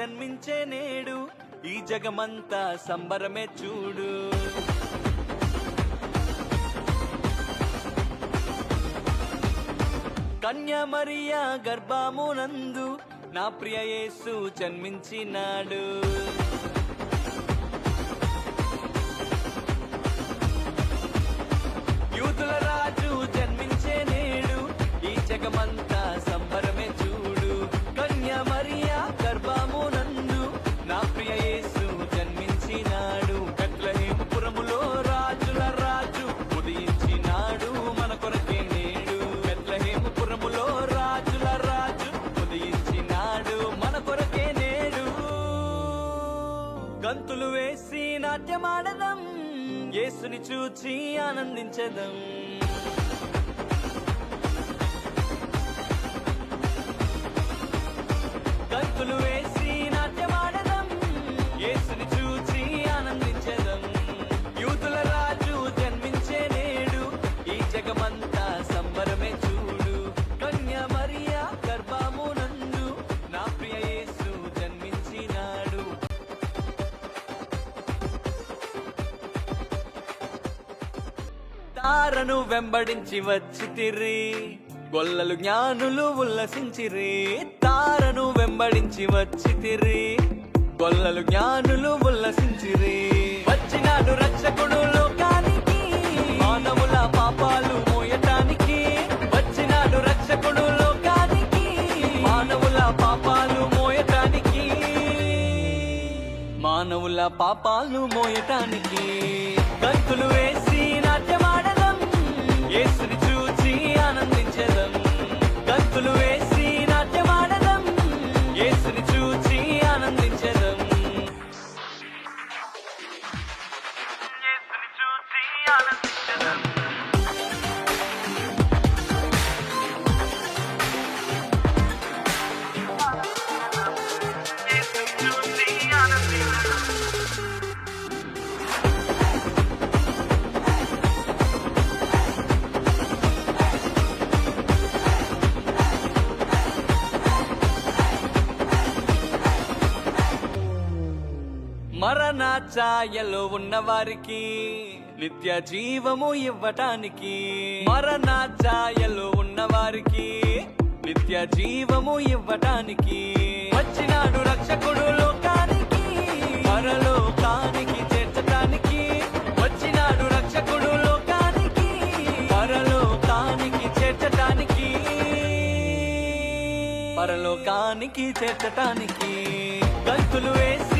జన్మించే నేడు, ఈ జగమంతా సంబరమే చూడు. కన్యా మరియా గర్భమునందు నా ప్రియ యేసు జన్మించినాడు. యూదుల రాజు జన్మించే నేడు, ఈ జగమంతా సంబరమే చూడు. కన్యా మరియా గర్భమునందు నా ప్రియ యేసు జన్మించినాడు. బెత్లెహేముపురములో రాజుల రాజు ఉదయించినాడు మన కొరకే నేడు. బెత్లెహేముపురములో రాజుల రాజు ఉదయించినాడు మన కొరకే నేడు. గంతులు వేసి నాట్యమాడదం, యేసుని చూచి ఆనందించదం. గంతులు వేసి నాట్యమాడదం, యేసుని చూచి ఆనందించదం. యూదుల రాజు జన్మించే నేడు, ఈ జగమంతా సంబరమే చూడు. కన్యా మరియా గర్భమునందు నా ప్రియ యేసు జన్మించినాడు. తారను వెంబడించి వచ్చితిరి, గొల్లలు జ్ఞానులు ఉల్లసించిరి. తారను వెంబడించి వచ్చితిరి, గొల్లలు జ్ఞానులు ఉల్లసించిరి. వచ్చినాడు రక్షకుడు లోకానికి, మానవుల పాపాలు మోయటానికి. వచ్చినాడు రక్షకుడు లోకానికి, మానవుల పాపాలు మోయటానికి. మానవుల పాపాలు మోయటానికి. గంతులు వేసి నాట్యమాడదం, యేసుని చూచి ఆనందించదం. గంతులు వేసి నాట్యమాడదం, యేసుని చూచి ఆనందించదం. యేసుని చూచి ఆనందించదం. యేసుని చూచి ఆనందించదం. మరణ ఛాయలో ఉన్నవారికి నిత్య జీవము ఇవ్వటానికి. మరణ ఛాయలో ఉన్నవారికి నిత్య జీవము ఇవ్వటానికి. వచ్చినాడు రక్షకుడు లోకానికి, పరలోకానికి చేర్చటానికి. వచ్చినాడు రక్షకుడు లోకానికి, పరలోకానికి చేర్చటానికి. పరలోకానికి చేర్చటానికి. గంతులు వేసి